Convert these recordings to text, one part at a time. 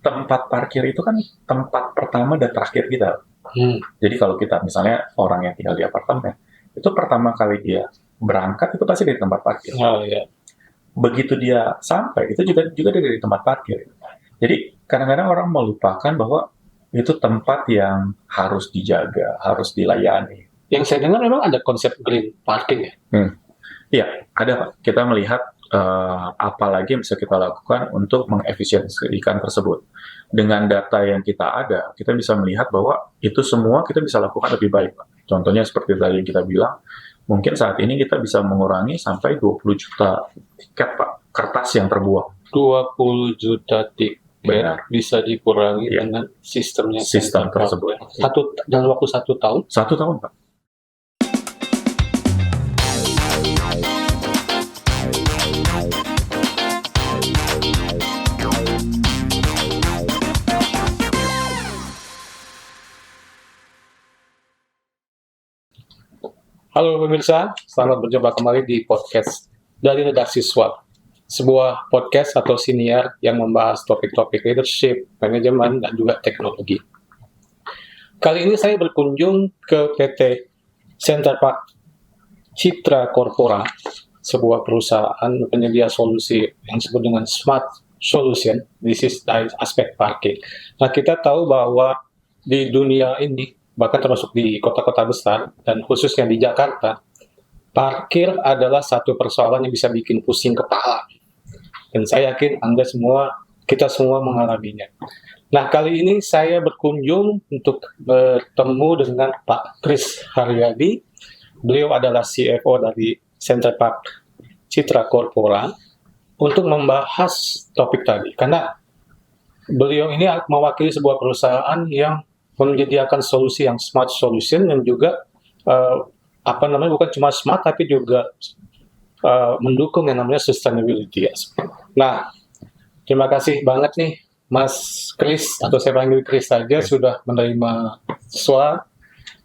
tempat parkir itu kan tempat pertama dan terakhir kita. Jadi kalau kita misalnya orang yang tinggal di apartemen, itu pertama kali dia berangkat itu pasti dari tempat parkir. Oh iya. Begitu dia sampai, itu juga dari tempat parkir. Jadi kadang-kadang orang melupakan bahwa itu tempat yang harus dijaga, harus dilayani. Yang saya dengar memang ada konsep green parking ya? Iya, ada Pak. Kita melihat apa lagi yang bisa kita lakukan untuk mengefisiensikan tersebut. Dengan data yang kita ada, kita bisa melihat bahwa itu semua kita bisa lakukan lebih baik, Pak. Contohnya seperti tadi yang kita bilang, mungkin saat ini kita bisa mengurangi sampai 20 juta tiket, Pak, kertas yang terbuang. 20 juta tiket Benar. bisa dikurangi Iya. dengan sistemnya. Sistem tersebut. Dalam waktu 1 tahun? 1 tahun, Pak. Halo pemirsa, selamat berjumpa kembali di podcast dari Redaksi SWAT. Sebuah podcast atau siniar yang membahas topik-topik leadership, manajemen, dan juga teknologi. Kali ini saya berkunjung ke PT Center Park Citra Corpora, sebuah perusahaan penyedia solusi yang disebut dengan Smart Solution. This is dari aspek parking. Nah, kita tahu bahwa di dunia ini, bahkan termasuk di kota-kota besar, dan khususnya di Jakarta, parkir adalah satu persoalan yang bisa bikin pusing kepala. Dan saya yakin kita semua mengalaminya. Nah, kali ini saya berkunjung untuk bertemu dengan Pak Kris Haryadi. Beliau adalah CFO dari Center Park Citra Corpora untuk membahas topik tadi. Karena beliau ini mewakili sebuah perusahaan yang menyediakan solusi yang smart solution dan juga bukan cuma smart tapi juga mendukung yang namanya sustainability. Nah, terima kasih banget nih Mas Kris, atau saya panggil Kris saja, sudah menerima SWA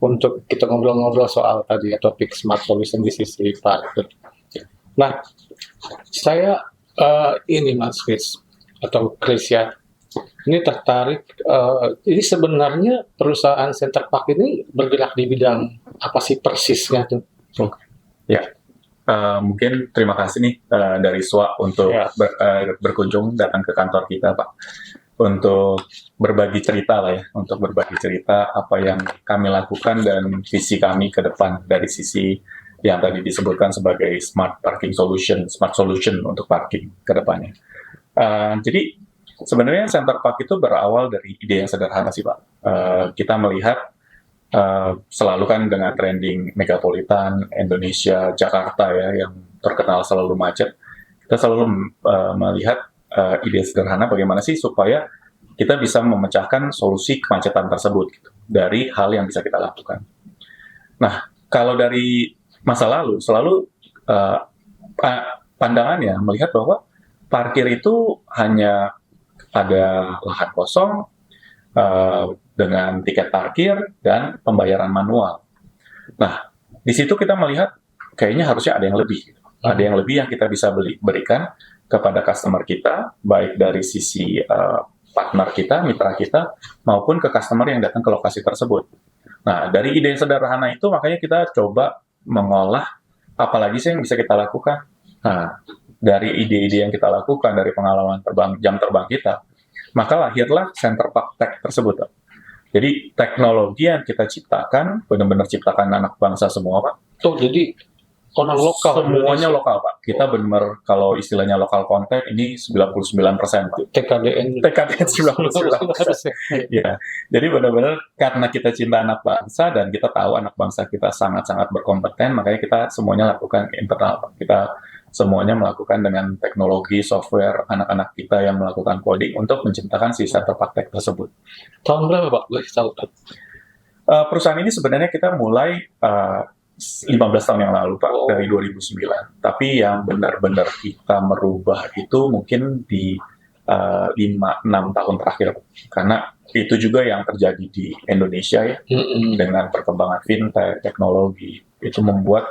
untuk kita ngobrol-ngobrol soal tadi topik smart solution di sisi parkir. Nah, saya ini Mas Kris atau Kris ya. Ini tertarik, ini sebenarnya perusahaan Center Park ini bergerak di bidang apa sih persisnya tuh? Ya, mungkin terima kasih nih dari SWA untuk berkunjung datang ke kantor kita, Pak, untuk berbagi cerita lah ya, untuk berbagi cerita apa yang kami lakukan dan visi kami ke depan dari sisi yang tadi disebutkan sebagai smart parking solution, smart solution untuk parking ke depannya. Jadi sebenarnya Center Park itu berawal dari ide yang sederhana sih, Pak. Kita melihat selalu kan dengan trending megapolitan Indonesia, Jakarta ya, yang terkenal selalu macet. Kita selalu melihat ide sederhana bagaimana sih supaya kita bisa memecahkan solusi kemacetan tersebut gitu, dari hal yang bisa kita lakukan. Nah, kalau dari masa lalu selalu pandangannya melihat bahwa parkir itu hanya ada lahan kosong dengan tiket parkir dan pembayaran manual. Nah, di situ kita melihat kayaknya harusnya ada yang lebih. Ada yang lebih yang kita bisa berikan kepada customer kita, baik dari sisi partner kita, mitra kita, maupun ke customer yang datang ke lokasi tersebut. Nah, dari ide yang sederhana itu makanya kita coba mengolah apalagi sih yang bisa kita lakukan. Nah, dari ide-ide yang kita lakukan, dari pengalaman jam terbang kita, maka lahirlah Center Park Tech tersebut. Jadi teknologi yang kita ciptakan, benar-benar ciptakan anak bangsa semua, Pak. Tuh, jadi orang lokal. Semuanya lokal, Pak. Kita benar, kalau istilahnya lokal content, ini 99%, Pak. TKDN 99%. Ya, jadi benar-benar karena kita cinta anak bangsa dan kita tahu anak bangsa kita sangat-sangat berkompeten, makanya kita semuanya lakukan internal, Pak. Kita semuanya melakukan dengan teknologi, software, anak-anak kita yang melakukan coding untuk menciptakan si Center Park Tech tersebut. Tahun berapa, Pak? Boleh tahu? Perusahaan ini sebenarnya kita mulai 15 tahun yang lalu, Pak, dari 2009. Tapi yang benar-benar kita merubah itu mungkin di 5-6 tahun terakhir. Karena itu juga yang terjadi di Indonesia ya, dengan perkembangan fintech, teknologi. Itu membuat,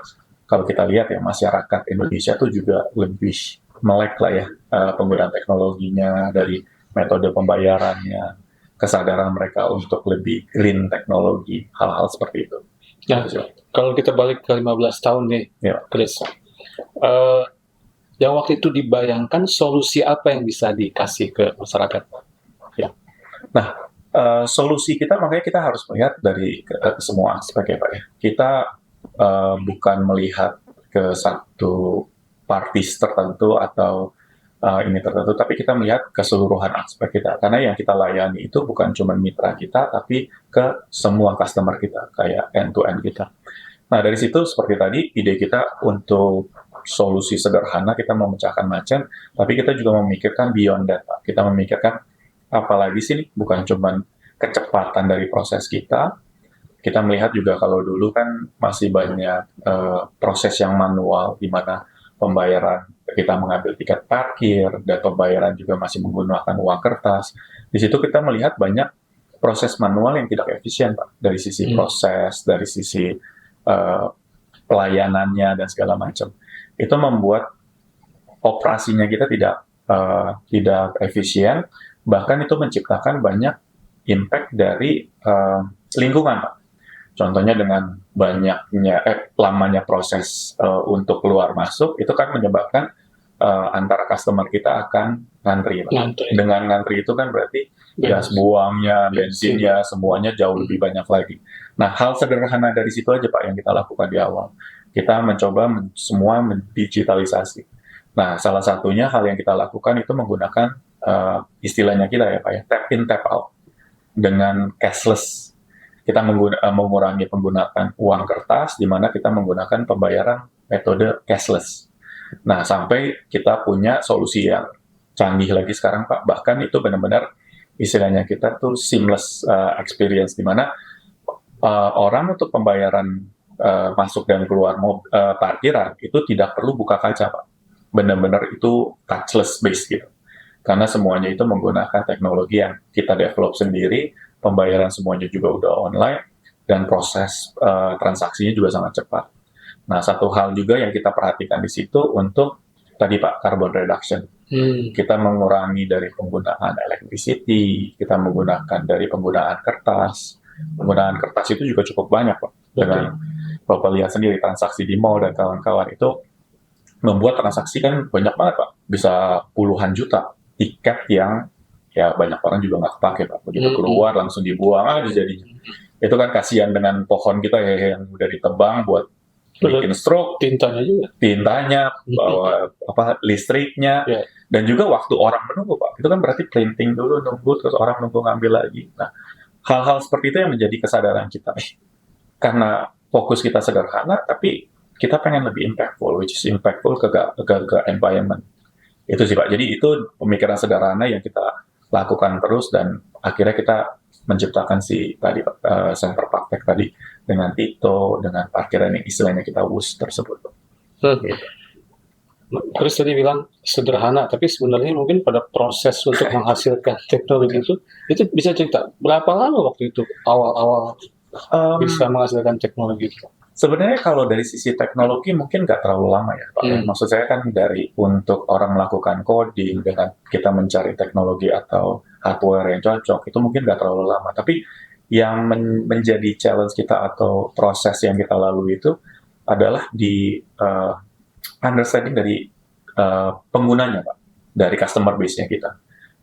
kalau kita lihat ya, masyarakat Indonesia tuh juga lebih melek lah ya, penggunaan teknologinya, dari metode pembayarannya, kesadaran mereka untuk lebih green teknologi, hal-hal seperti itu. Nah, kalau kita balik ke 15 tahun nih, Ya. Chris, yang waktu itu dibayangkan solusi apa yang bisa dikasih ke masyarakat? Solusi kita makanya kita harus melihat dari semua aspek ya Pak ya. Kita bukan melihat ke satu parties tertentu atau ini tertentu, tapi kita melihat keseluruhan aspek kita. Karena yang kita layani itu bukan cuma mitra kita, tapi ke semua customer kita, kayak end-to-end kita. Nah, dari situ seperti tadi, ide kita untuk solusi sederhana, kita memecahkan macet, tapi kita juga memikirkan beyond that, Pak. Kita memikirkan apalagi sih nih, bukan cuma kecepatan dari proses kita melihat juga kalau dulu kan masih banyak proses yang manual, di mana pembayaran kita mengambil tiket parkir, dan pembayaran juga masih menggunakan uang kertas. Di situ kita melihat banyak proses manual yang tidak efisien, Pak. Dari sisi proses, dari sisi pelayanannya, dan segala macam. Itu membuat operasinya kita tidak efisien, bahkan itu menciptakan banyak impact dari lingkungan, Pak. Contohnya dengan lamanya proses untuk keluar masuk, itu kan menyebabkan antara customer kita akan ngantri. Dengan ngantri itu kan berarti gas buangnya, bensinnya, semuanya jauh lebih banyak lagi. Nah, hal sederhana dari situ aja Pak yang kita lakukan di awal. Kita mencoba semua mendigitalisasi. Nah, salah satunya hal yang kita lakukan itu menggunakan istilahnya kita ya Pak ya, tap in, tap out. Dengan cashless. Kita mengurangi penggunaan uang kertas, di mana kita menggunakan pembayaran metode cashless. Nah, sampai kita punya solusi yang canggih lagi sekarang, Pak. Bahkan itu benar-benar istilahnya kita tuh seamless experience, di mana orang untuk pembayaran masuk dan keluar parkiran itu tidak perlu buka kaca, Pak. Benar-benar itu touchless based gitu. Karena semuanya itu menggunakan teknologi yang kita develop sendiri, pembayaran semuanya juga udah online, dan proses transaksinya juga sangat cepat. Nah, satu hal juga yang kita perhatikan di situ untuk tadi Pak, carbon reduction. Kita mengurangi dari penggunaan electricity, kita menggunakan dari penggunaan kertas. Penggunaan kertas itu juga cukup banyak Pak. Dengan Bapak lihat sendiri transaksi di mall dan kawan-kawan itu membuat transaksi kan banyak banget Pak. Bisa puluhan juta tiket yang ya banyak orang juga nggak kepake Pak. Begitu keluar langsung dibuang aja jadinya. Itu kan kasihan dengan pohon kita ya, yang udah ditebang buat bikin stroke, tintanya, bawa listriknya, dan juga waktu orang menunggu Pak. Itu kan berarti printing dulu, nunggu, terus orang nunggu ngambil lagi. Nah, hal-hal seperti itu yang menjadi kesadaran kita. Karena fokus kita sederhana, tapi kita pengen lebih impactful, which is impactful ke environment. Itu sih Pak. Jadi itu pemikiran sederhana yang kita lakukan terus, dan akhirnya kita menciptakan center praktek tadi dengan Tito, dengan parkiran yang istilahnya kita WUS tersebut. Gitu. Chris tadi bilang sederhana, tapi sebenarnya mungkin pada proses untuk menghasilkan teknologi itu bisa cerita berapa lama waktu itu awal-awal bisa menghasilkan teknologi itu? Sebenarnya kalau dari sisi teknologi mungkin nggak terlalu lama ya Pak. Maksud saya kan untuk orang melakukan coding dengan kita mencari teknologi atau hardware yang cocok, itu mungkin nggak terlalu lama. Tapi yang menjadi challenge kita atau proses yang kita lalui itu adalah di understanding dari penggunanya Pak, dari customer base-nya kita.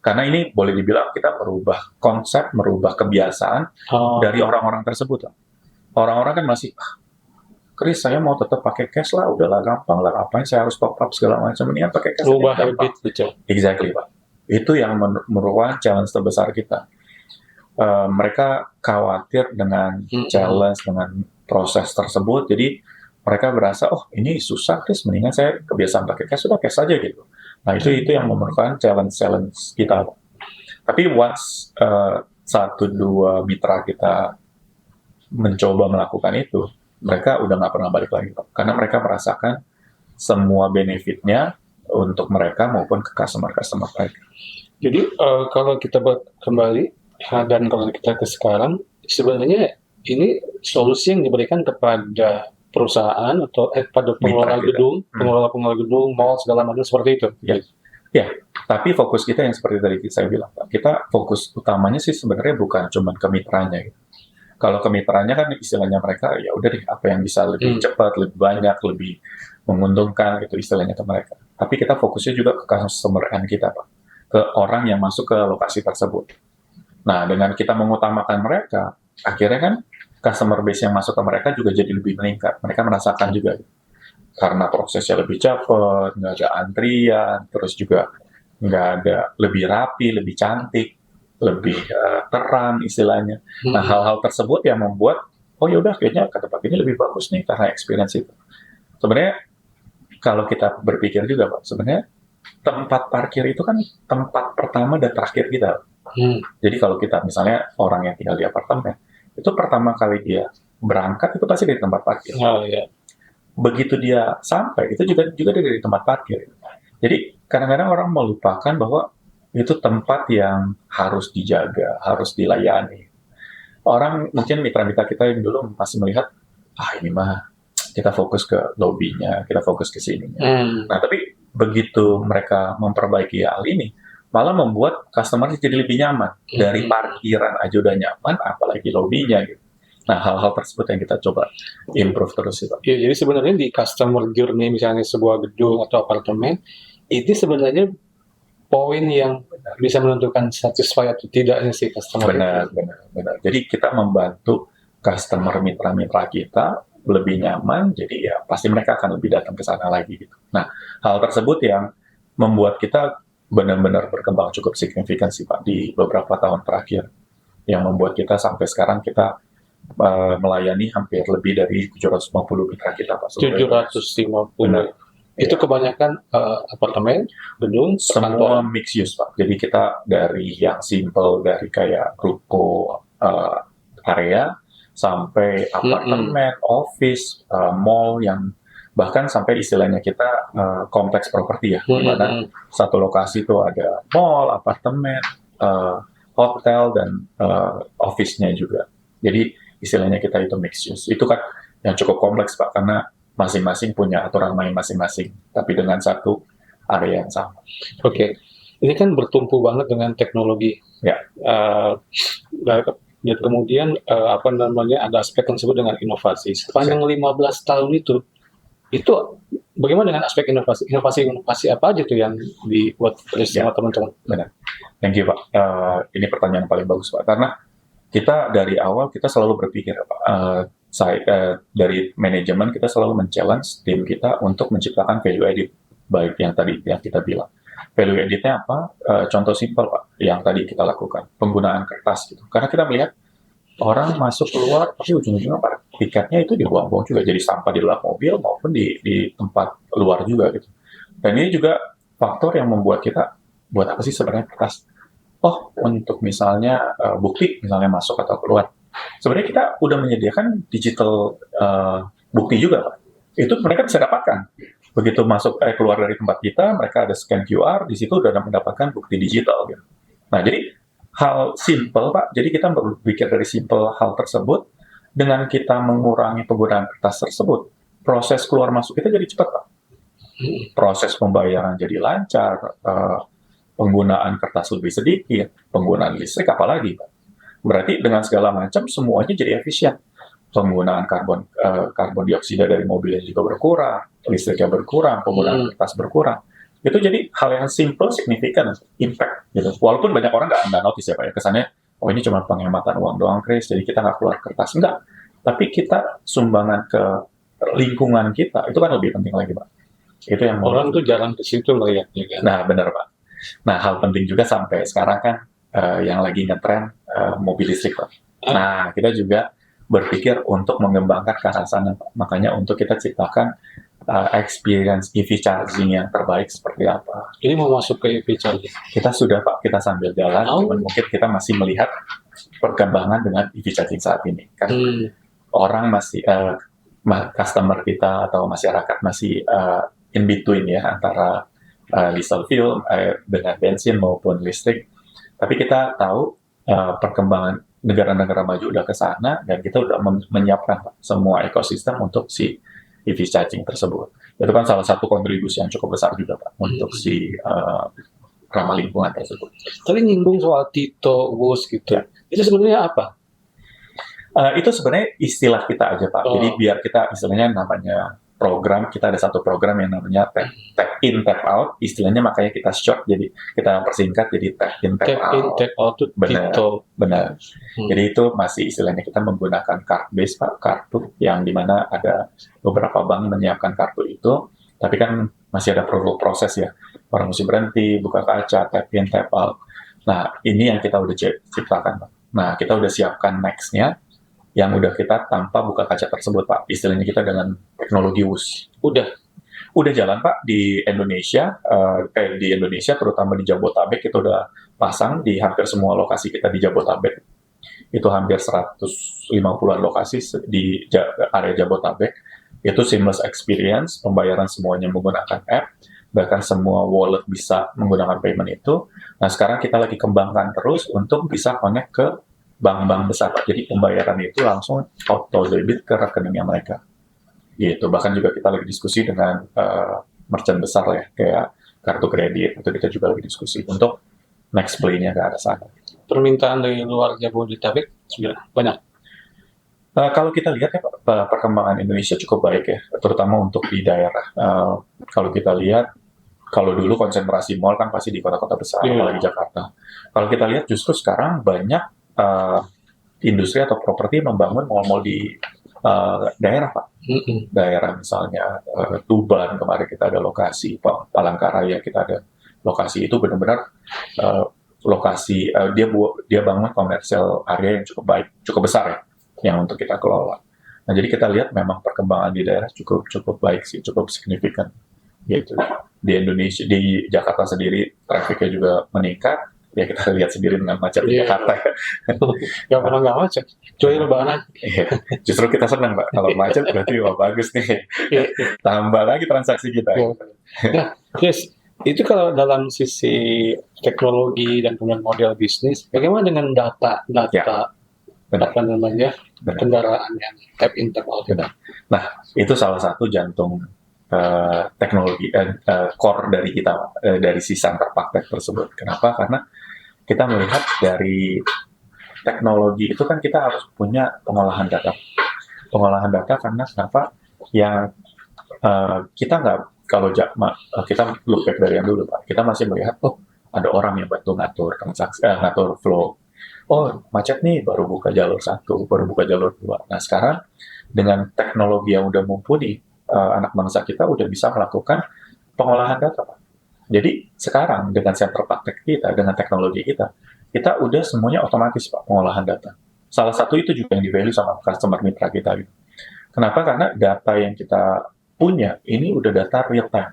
Karena ini boleh dibilang kita merubah konsep, merubah kebiasaan dari orang-orang tersebut. Orang-orang kan masih Chris, saya mau tetap pakai cash lah, udahlah gampang lah, ngapain saya harus top up segala macam, ini pakai cash. Ubah habit gitu. Exactly Pak. Itu yang merupakan challenge terbesar kita. Mereka khawatir dengan challenge, dengan proses tersebut, jadi mereka berasa, oh ini susah Chris, mendingan saya kebiasaan pakai cash, sudah cash aja gitu. Nah itu yang merupakan challenge kita. Tapi once 1-2 mitra kita mencoba melakukan itu, mereka udah nggak pernah balik lagi Pak. Karena mereka merasakan semua benefitnya untuk mereka maupun ke customer mereka. Jadi kalau kita kembali dan kalau kita ke sekarang, sebenarnya ini solusi yang diberikan kepada perusahaan atau pada pengelola gedung, mall segala macam seperti itu. Ya. Ya, tapi fokus kita yang seperti tadi saya bilang, Pak, kita fokus utamanya sih sebenarnya bukan cuma ke mitranya gitu. Kalau ke mitranya kan istilahnya mereka ya udah deh apa yang bisa lebih cepat, lebih banyak, lebih menguntungkan itu istilahnya ke mereka. Tapi kita fokusnya juga ke customer end kita, Pak. Ke orang yang masuk ke lokasi tersebut. Nah, dengan kita mengutamakan mereka, akhirnya kan customer base yang masuk ke mereka juga jadi lebih meningkat. Mereka merasakan juga karena prosesnya lebih cepat, nggak ada antrian, terus juga nggak ada lebih rapi, lebih cantik, lebih terang istilahnya. Nah, hal-hal tersebut yang membuat, oh yaudah kayaknya ke tempat ini lebih bagus nih karena experience itu. Sebenarnya kalau kita berpikir juga, Pak, sebenarnya tempat parkir itu kan tempat pertama dan terakhir kita. Jadi kalau kita misalnya orang yang tinggal di apartemen, itu pertama kali dia berangkat itu pasti dari tempat parkir. Oh, iya. Begitu dia sampai itu juga dari tempat parkir. Jadi kadang-kadang orang melupakan bahwa itu tempat yang harus dijaga, harus dilayani. Orang mungkin mitra-mitra kita yang dulu masih melihat, ini mah kita fokus ke lobbynya, kita fokus ke sininya. Nah, tapi begitu mereka memperbaiki hal ini, malah membuat customer jadi lebih nyaman. Dari parkiran aja udah nyaman, apalagi lobbynya gitu. Nah, hal-hal tersebut yang kita coba improve terus itu. Ya, jadi sebenarnya di customer journey misalnya sebuah gedung atau apartemen, itu sebenarnya poin yang bisa menentukan satisfied atau tidaknya si customer. Benar. Jadi kita membantu customer mitra-mitra kita lebih nyaman, jadi ya pasti mereka akan lebih datang ke sana lagi gitu. Nah, hal tersebut yang membuat kita benar-benar berkembang cukup signifikan sih Pak di beberapa tahun terakhir, yang membuat kita sampai sekarang kita melayani hampir lebih dari 750 mitra kita Pak. 750. Benar. Itu kebanyakan apartemen, gedung, semua mix use Pak. Jadi kita dari yang simple dari kayak ruko area sampai apartemen, office, mall yang bahkan sampai istilahnya kita kompleks properti ya, di mana satu lokasi itu ada mall, apartemen, hotel dan office-nya juga. Jadi istilahnya kita itu mixed use. Itu kan yang cukup kompleks Pak, karena masing-masing punya aturan main masing-masing, tapi dengan satu area yang sama. Oke. Ini kan bertumpu banget dengan teknologi. Ya. Dan kemudian ada aspek yang disebut dengan inovasi. Sepanjang 15 tahun itu bagaimana dengan aspek inovasi? Inovasi apa aja tuh yang dibuat oleh semua teman-teman? Benar. Thank you Pak. Ini pertanyaan yang paling bagus Pak, karena kita dari awal kita selalu berpikir Pak, dari manajemen kita selalu men-challenge tim kita untuk menciptakan value added, baik yang tadi yang kita bilang. Value added-nya apa? Contoh simpel Pak, yang tadi kita lakukan, penggunaan kertas gitu. Karena kita melihat orang masuk keluar, tapi ujung-ujungnya Pak, tiketnya itu dibuang-buang juga, jadi sampah di dalam mobil maupun di tempat luar juga gitu. Dan ini juga faktor yang membuat kita, buat apa sih sebenarnya kertas? Oh, untuk misalnya bukti, misalnya masuk atau keluar. Sebenarnya kita udah menyediakan digital bukti juga, Pak. Itu mereka bisa dapatkan. Begitu masuk keluar dari tempat kita, mereka ada scan QR, di situ udah mendapatkan bukti digital. Gitu. Nah, jadi hal simple, Pak. Jadi kita berpikir dari simple hal tersebut, dengan kita mengurangi penggunaan kertas tersebut, proses keluar masuk kita jadi cepat, Pak. Proses pembayaran jadi lancar, penggunaan kertas lebih sedikit, penggunaan listrik apalagi, Pak. Berarti dengan segala macam semuanya jadi efisien. Penggunaan karbon dioksida dari mobilnya juga berkurang, listriknya berkurang, penggunaan kertas berkurang. Itu jadi hal yang simple, signifikan, impact gitu. Walaupun banyak orang nggak notice ya Pak ya, kesannya, oh ini cuma penghematan uang doang, Chris, jadi kita nggak keluar kertas. Enggak. Tapi kita sumbangan ke lingkungan kita, itu kan lebih penting lagi Pak. Itu yang orang tuh jarang ke situ melihatnya kan. Nah, benar Pak. Nah, hal penting juga sampai sekarang kan yang lagi ngetren mobil listrik Pak. Nah, kita juga berpikir untuk mengembangkan ke arah sana Pak. Makanya untuk kita ciptakan experience EV charging yang terbaik seperti apa. Ini mau masuk ke EV charging? Kita sudah Pak, kita sambil jalan, cuman mungkin kita masih melihat perkembangan dengan EV charging saat ini. Kan orang masih, customer kita atau masyarakat masih in between ya, antara diesel fuel dengan bensin maupun listrik. Tapi kita tahu perkembangan negara-negara maju udah ke sana dan kita udah menyiapkan semua ekosistem untuk si EV charging tersebut. Itu kan salah satu kontribusi yang cukup besar juga Pak untuk si ramah lingkungan tersebut. Tadi nyinggung soal Tito, WUS gitu. Itu sebenarnya apa? Itu sebenarnya istilah kita aja Pak. Jadi biar kita istilahnya namanya program, kita ada satu program yang namanya tap in, tap out. Istilahnya makanya kita short, jadi kita persingkat jadi tap in, tap out. Tap in, tap out itu Tito. Benar. Jadi itu masih istilahnya kita menggunakan card base Pak, kartu yang dimana ada beberapa bank menyiapkan kartu itu, tapi kan masih ada proses ya. Orang mesti berhenti, buka kaca, tap in, tap out. Nah, ini yang kita udah ciptakan Pak. Nah, kita udah siapkan next-nya, yang udah kita tanpa buka kaca tersebut Pak. Istilahnya kita dengan teknologi WUS. Udah jalan Pak di Indonesia, terutama di Jabotabek itu udah pasang di hampir semua lokasi kita di Jabotabek. Itu hampir 150-an lokasi di area Jabotabek. Itu seamless experience, pembayaran semuanya menggunakan app, bahkan semua wallet bisa menggunakan payment itu. Nah sekarang kita lagi kembangkan terus untuk bisa connect ke bank-bank besar, jadi pembayaran itu langsung auto debit ke rekeningnya mereka. Gitu. Bahkan juga kita lagi diskusi dengan merchant besar ya, kayak kartu kredit, itu kita juga lagi diskusi untuk next play-nya ke arah sana. Permintaan dari luar Jabodetabek banyak. Kalau kita lihat ya, perkembangan Indonesia cukup baik ya, terutama untuk di daerah. Kalau kita lihat, kalau dulu konsentrasi mall kan pasti di kota-kota besar, apalagi Jakarta. Kalau kita lihat justru sekarang banyak industri atau properti membangun mall-mall di daerah Pak. Daerah misalnya Tuban, kemarin kita ada lokasi, Palangkaraya kita ada lokasi, itu benar-benar lokasi dia bangun komersial area yang cukup baik, cukup besar ya, yang untuk kita kelola. Nah jadi kita lihat memang perkembangan di daerah cukup baik sih, cukup signifikan gitu. Di Indonesia, di Jakarta sendiri trafficnya juga meningkat. Ya kita lihat sendiri dengan macet di Jakarta. Gak pernah nggak macet, cuy lebaran. Justru kita senang Pak, kalau macet berarti wah bagus nih. Tambah lagi transaksi kita. Nah, Chris, itu kalau dalam sisi teknologi dan kemudian model bisnis, bagaimana dengan data apa namanya kendaraan yang tap in tap out? Nah, itu salah satu jantung teknologi core dari kita, dari si Center Paktek tersebut. Kenapa? Karena kita melihat dari teknologi itu kan kita harus punya pengolahan data. Pengolahan data karena kenapa? Yang kita nggak, kalau kita look back dari yang dulu Pak, kita masih melihat, ada orang yang bantu ngatur transaksi, ngatur flow. Macet nih, baru buka jalur 1, baru buka jalur 2. Nah sekarang dengan teknologi yang udah mumpuni, anak bangsa kita udah bisa melakukan pengolahan data Pak. Jadi sekarang dengan center praktek kita, dengan teknologi kita udah semuanya otomatis Pak pengolahan data. Salah satu itu juga yang di-value sama customer mitra kita. Gitu. Kenapa? Karena data yang kita punya ini udah data real time.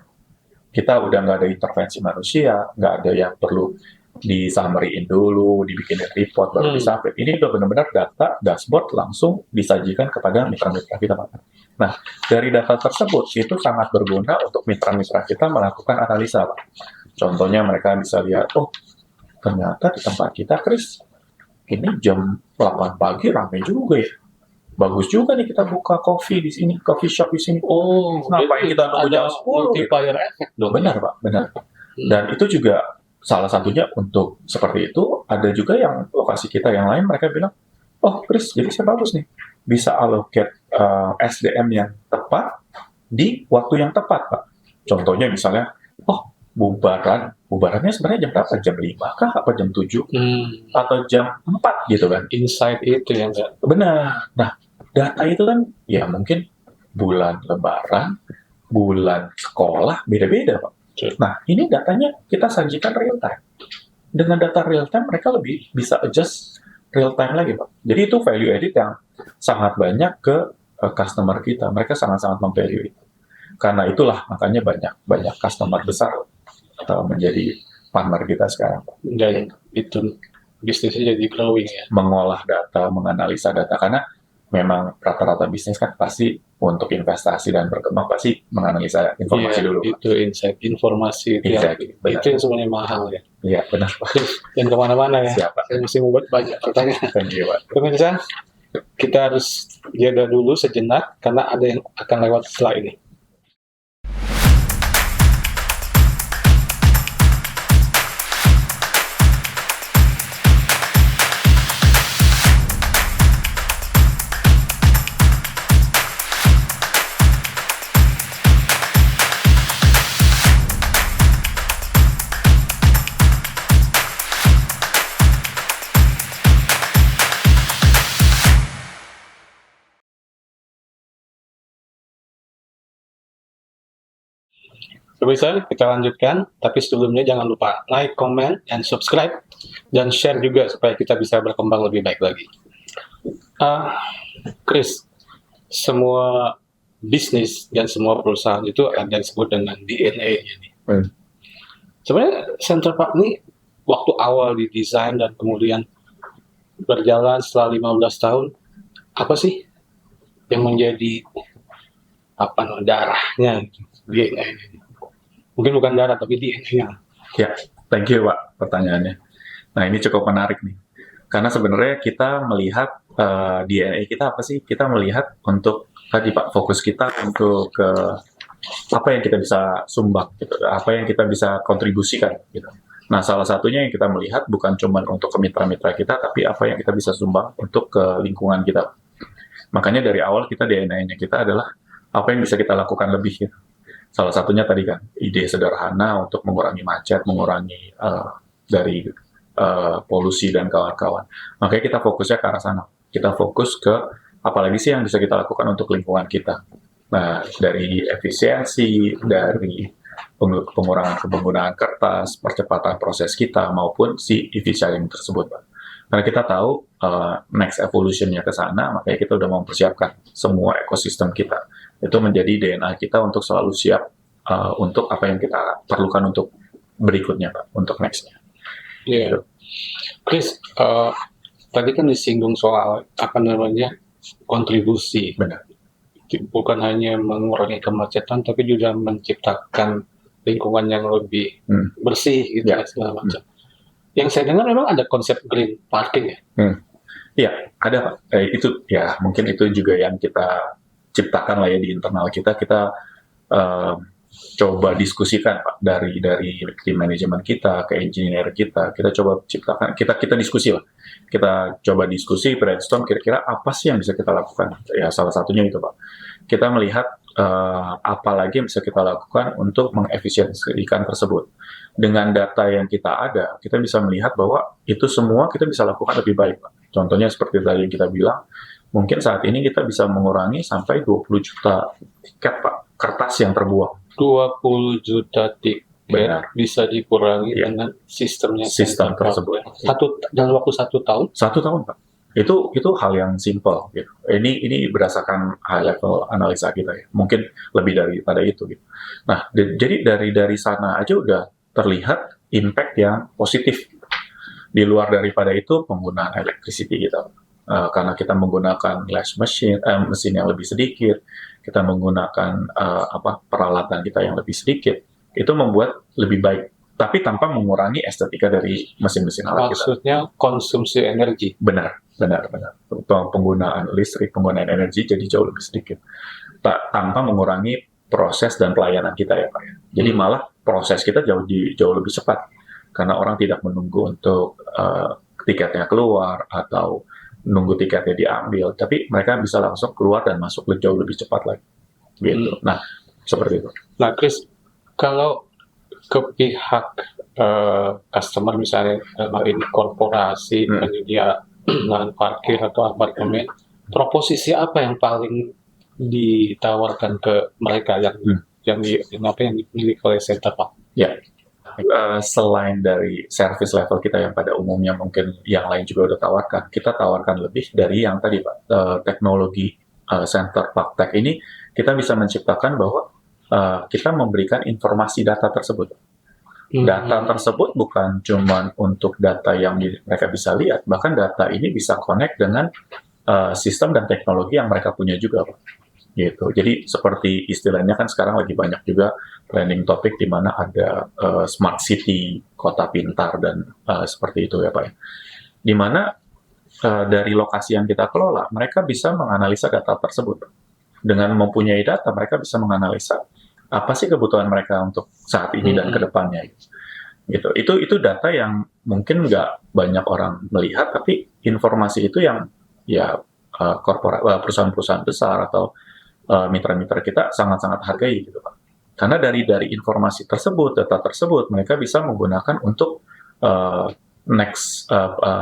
Kita udah nggak ada intervensi manusia, nggak ada yang perlu di-summary-in dulu, dibikinin report, baru di-submit. Ini udah benar-benar data, dashboard langsung disajikan kepada mitra-mitra kita Pak. Nah, dari data tersebut itu sangat berguna untuk mitra-mitra kita melakukan analisa, Pak. Contohnya mereka bisa lihat, ternyata di tempat kita, Chris, ini jam 8 pagi ramai juga ya. Bagus juga nih kita buka coffee di sini, coffee shop di sini. Ngapain kita nunggu jam 10? Multiplier effect dong. Benar, Pak, benar. Dan itu juga salah satunya untuk seperti itu. Ada juga yang lokasi kita yang lain mereka bilang, Chris, jadi saya bagus nih. Bisa allocate SDM yang tepat di waktu yang tepat, Pak. Contohnya misalnya, bubarannya sebenarnya jam berapa? Jam 5 kah? Apa jam 7? Atau jam 4 gitu kan? Insight itu yang benar. Nah, data itu kan ya mungkin bulan lebaran, bulan sekolah, beda-beda, Pak. Nah, ini datanya kita sajikan real time. Dengan data real time, mereka lebih bisa adjust real time lagi, Pak. Jadi itu value added yang sangat banyak ke customer kita. Mereka sangat-sangat memvalue itu. Karena itulah makanya banyak customer besar menjadi partner kita sekarang. Dan itu bisnisnya jadi growing ya. Mengolah data, menganalisa data. Karena memang rata-rata bisnis kan pasti untuk investasi dan berkembang pasti menganalisa informasi dulu. Itu insight, informasi itu, itu yang sebenarnya mahal ya. Iya, benar Pak. Dan kemana-mana ya. Siapa? Saya mesti membuat banyak pertanyaan. Pemirsa, kita harus jeda dulu sejenak karena ada yang akan lewat setelah ini. Pemirsa, kita lanjutkan, tapi sebelumnya jangan lupa like, comment, dan subscribe, dan share juga supaya kita bisa berkembang lebih baik lagi. Chris, semua bisnis dan semua perusahaan itu ada yang disebut dengan DNA-nya nih. Sebenarnya Center Park ini waktu awal didesain dan kemudian berjalan setelah 15 tahun, apa sih yang menjadi darahnya gitu, DNA-nya? Mungkin bukan darah, tapi DNA-nya. Ya, thank you Pak pertanyaannya. Nah ini cukup menarik nih, karena sebenarnya kita melihat DNA kita apa sih? Kita melihat untuk tadi Pak, fokus kita untuk ke apa yang kita bisa sumbang, gitu, apa yang kita bisa kontribusikan. Gitu. Nah salah satunya yang kita melihat bukan cuma untuk ke mitra-mitra kita, tapi apa yang kita bisa sumbang untuk ke lingkungan kita. Makanya dari awal kita DNA-nya kita adalah apa yang bisa kita lakukan lebih. Gitu. Salah satunya tadi kan ide sederhana untuk mengurangi macet, mengurangi dari polusi dan kawan-kawan. Makanya kita fokusnya ke arah sana. Kita fokus ke apalagi sih yang bisa kita lakukan untuk lingkungan kita. Nah, dari efisiensi, dari pengurangan penggunaan kertas, percepatan proses kita maupun si EV charging tersebut, Pak. Karena kita tahu next evolution-nya ke sana, makanya kita udah mempersiapkan semua ekosistem kita. Itu menjadi DNA kita untuk selalu siap untuk apa yang kita perlukan untuk berikutnya, Pak, untuk next-nya. Iya. Yeah. Chris, tadi kan disinggung soal kontribusi. Benar. Bukan hanya mengurangi kemacetan, tapi juga menciptakan lingkungan yang lebih bersih, gitu ya, segala macam. Yang saya dengar memang ada konsep green parking ya? Iya, ada Pak. Itu ya mungkin itu juga yang kita ciptakan lah ya di internal kita. Kita coba diskusikan Pak dari tim manajemen kita ke engineer kita coba ciptakan, kita diskusi lah, kita coba diskusi brainstorm kira-kira apa sih yang bisa kita lakukan. Ya salah satunya itu Pak, kita melihat apa lagi yang bisa kita lakukan untuk mengefisiensikan tersebut. Dengan data yang kita ada, kita bisa melihat bahwa itu semua kita bisa lakukan lebih baik Pak. Contohnya seperti tadi yang kita bilang, mungkin saat ini kita bisa mengurangi sampai 20 juta tiket Pak, kertas yang terbuang. 20 juta tiket bisa dikurangi dengan sistem tersebut. Dalam waktu 1 tahun? 1 tahun Pak. Itu hal yang simple. Gitu. Ini berdasarkan high level analisa kita ya. Mungkin lebih daripada itu. Gitu. Nah, jadi dari sana aja udah terlihat impact yang positif. Di luar daripada itu penggunaan electricity kita. Karena kita menggunakan glass mesin yang lebih sedikit, kita menggunakan peralatan kita yang lebih sedikit, itu membuat lebih baik, tapi tanpa mengurangi estetika dari mesin-mesin alat kita. Maksudnya konsumsi energi. Benar. Penggunaan listrik, penggunaan energi jadi jauh lebih sedikit, tanpa mengurangi proses dan pelayanan kita ya Pak. Jadi malah proses kita jauh lebih cepat, karena orang tidak menunggu untuk tiketnya keluar atau nunggu tiketnya diambil, tapi mereka bisa langsung keluar dan masuk jauh lebih cepat lagi. Gitu. Nah, seperti itu. Nah, Chris, kalau ke pihak customer misalnya, ini korporasi, penyedia lahan parkir atau apartemen, proposisi apa yang paling ditawarkan ke mereka yang dimiliki oleh Center Park? Ya. Selain dari service level kita yang pada umumnya mungkin yang lain juga udah tawarkan, kita tawarkan lebih dari yang tadi Pak, teknologi Center Park Tech ini kita bisa menciptakan bahwa kita memberikan informasi data tersebut. Data tersebut bukan cuma untuk data yang mereka bisa lihat, bahkan data ini bisa connect dengan sistem dan teknologi yang mereka punya juga Pak. Gitu. Jadi seperti istilahnya kan sekarang lagi banyak juga trending topik di mana ada smart city, kota pintar dan seperti itu ya Pak. Di mana dari lokasi yang kita kelola, mereka bisa menganalisa data tersebut. Dengan mempunyai data, mereka bisa menganalisa apa sih kebutuhan mereka untuk saat ini dan kedepannya. Gitu. Itu data yang mungkin nggak banyak orang melihat, tapi informasi itu yang ya perusahaan-perusahaan besar atau mitra-mitra kita sangat-sangat hargai gitu Pak. Karena dari informasi tersebut, data tersebut, mereka bisa menggunakan untuk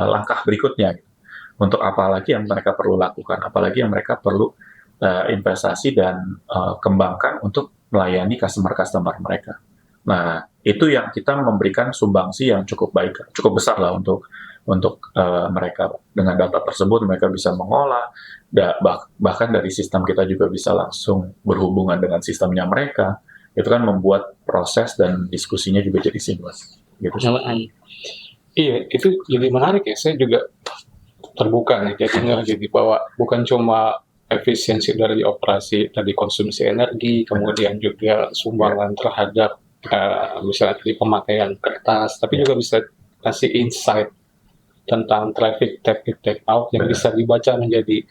langkah berikutnya. Gitu. Untuk apa lagi yang mereka perlu lakukan, apalagi yang mereka perlu investasi dan kembangkan untuk melayani customer mereka. Nah, itu yang kita memberikan sumbangsi yang cukup baik, cukup besar lah untuk mereka. Dengan data tersebut mereka bisa mengolah, bahkan dari sistem kita juga bisa langsung berhubungan dengan sistemnya mereka. Itu kan membuat proses dan diskusinya juga jadi seamless. Gitu. Iya, itu jadi menarik ya. Saya juga terbuka nih, jadi bahwa bukan cuma efisiensi dari operasi, tadi konsumsi energi, kemudian juga sumbangan terhadap misalnya tadi pemakaian kertas, tapi juga bisa kasih insight tentang traffic tap in tap out yang bisa dibaca menjadi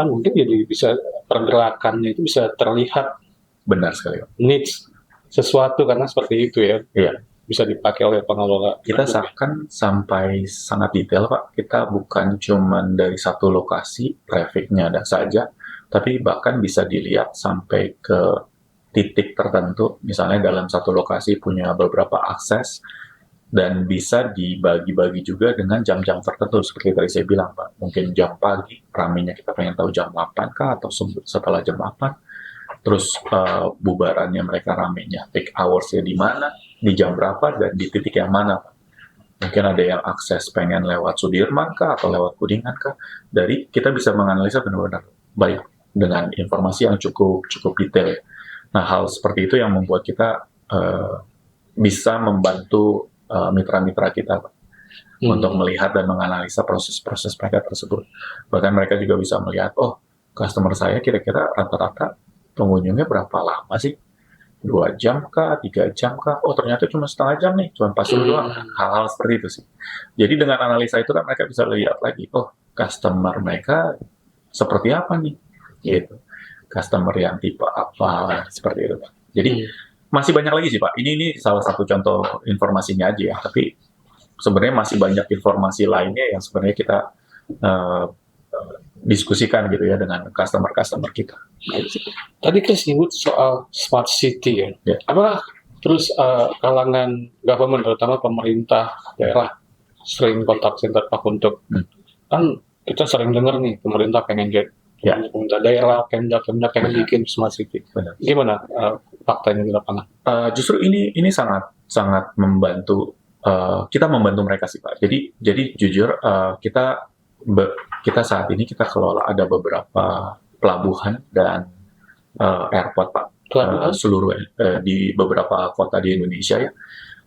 mungkin jadi bisa pergerakannya itu bisa terlihat benar sekali needs sesuatu karena seperti itu ya. Iya. Bisa dipakai oleh pengelola. Kita kan sampai sangat detail Pak. Kita bukan cuma dari satu lokasi trafficnya ada saja, tapi bahkan bisa dilihat sampai ke titik tertentu. Misalnya dalam satu lokasi punya beberapa akses dan bisa dibagi-bagi juga dengan jam-jam tertentu seperti tadi saya bilang Pak. Mungkin jam pagi, ramenya kita pengen tahu jam 8 kah atau setelah jam 8. Terus bubarannya mereka ramenya, peak hours-nya di mana, di jam berapa, dan di titik yang mana Pak. Mungkin ada yang akses pengen lewat Sudirman kah atau lewat Kuningan kah. Dari kita bisa menganalisa benar-benar baik dengan informasi yang cukup detail. Nah, hal seperti itu yang membuat kita bisa membantu mitra-mitra kita Pak, untuk melihat dan menganalisa proses-proses mereka tersebut. Bahkan mereka juga bisa melihat, oh, customer saya kira-kira rata-rata pengunjungnya berapa lama sih? 2 jam kah? 3 jam kah? Oh, ternyata cuma setengah jam nih, cuma pasang doang. Hal-hal seperti itu sih. Jadi dengan analisa itu kan mereka bisa lihat lagi, oh, customer mereka seperti apa nih? Gitu. Customer yang tipe apa? Seperti itu Pak. Jadi masih banyak lagi sih Pak. Ini salah satu contoh informasinya aja ya. Tapi sebenarnya masih banyak informasi lainnya yang sebenarnya kita diskusikan gitu ya dengan customer kita. Tadi Chris nyebut soal smart city ya. Apakah terus kalangan government terutama pemerintah daerah sering kontak center Pak untuk kan kita sering dengar nih pemerintah pengen pemerintah daerah, Pemda pengen bikin smart city. Benar. Gimana faktanya di lapangan? Justru ini sangat membantu, kita membantu mereka sih Pak. Jadi jujur kita saat ini kita kelola ada beberapa pelabuhan dan airport Pak, seluruh di beberapa kota di Indonesia ya.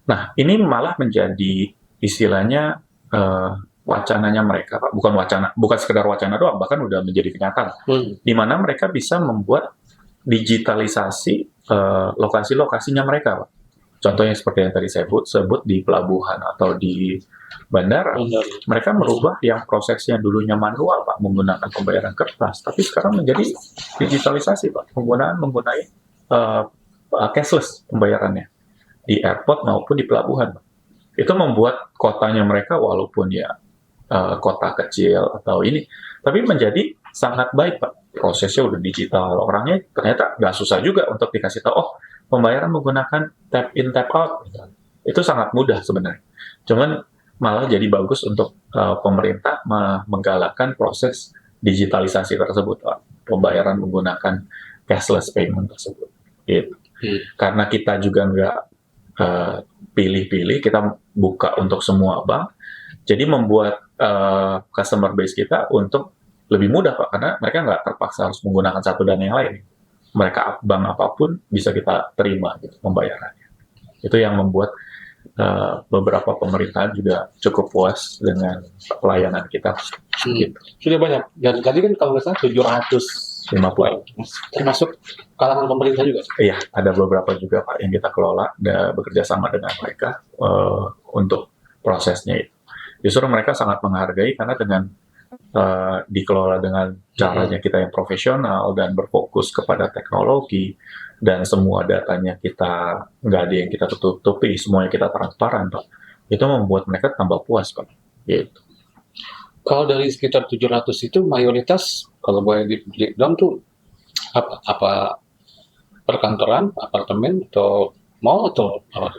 Nah, ini malah menjadi istilahnya wacananya mereka Pak, bukan sekedar wacana doang, bahkan udah menjadi kenyataan. Di mana mereka bisa membuat digitalisasi lokasi-lokasinya mereka Pak. Contohnya seperti yang tadi saya sebut di pelabuhan atau di bandara, mereka merubah yang prosesnya dulunya manual Pak, menggunakan pembayaran kertas, tapi sekarang menjadi digitalisasi Pak, menggunakan cashless pembayarannya di airport maupun di pelabuhan Pak. Itu membuat kotanya mereka walaupun ya kota kecil atau ini, tapi menjadi sangat baik Pak. Prosesnya udah digital, orangnya ternyata nggak susah juga untuk dikasih tahu, oh pembayaran menggunakan tap in tap out, itu sangat mudah sebenarnya. Cuman malah jadi bagus untuk pemerintah menggalakkan proses digitalisasi tersebut Pak. Pembayaran menggunakan cashless payment tersebut. Gitu. Karena kita juga nggak pilih-pilih, kita buka untuk semua bank, jadi membuat customer base kita untuk lebih mudah Pak, karena mereka nggak terpaksa harus menggunakan satu dan yang lain. Mereka bank apapun bisa kita terima gitu, pembayarannya. Itu yang membuat beberapa pemerintahan juga cukup puas dengan pelayanan kita. Gitu. Sudah banyak. Dan tadi kan kalau nggak salah 750, termasuk kalangan pemerintah juga. Iya, ada beberapa juga Pak yang kita kelola, bekerja sama dengan mereka untuk prosesnya itu. Justru mereka sangat menghargai karena dengan dikelola dengan caranya kita yang profesional dan berfokus kepada teknologi dan semua datanya kita nggak ada yang kita tutupi, semuanya kita transparan Pak. Itu membuat mereka tambah puas Pak. Gitu. Kalau dari sekitar 700 itu mayoritas kalau boleh di-breakdown tuh apa perkantoran, apartemen atau mall atau apa?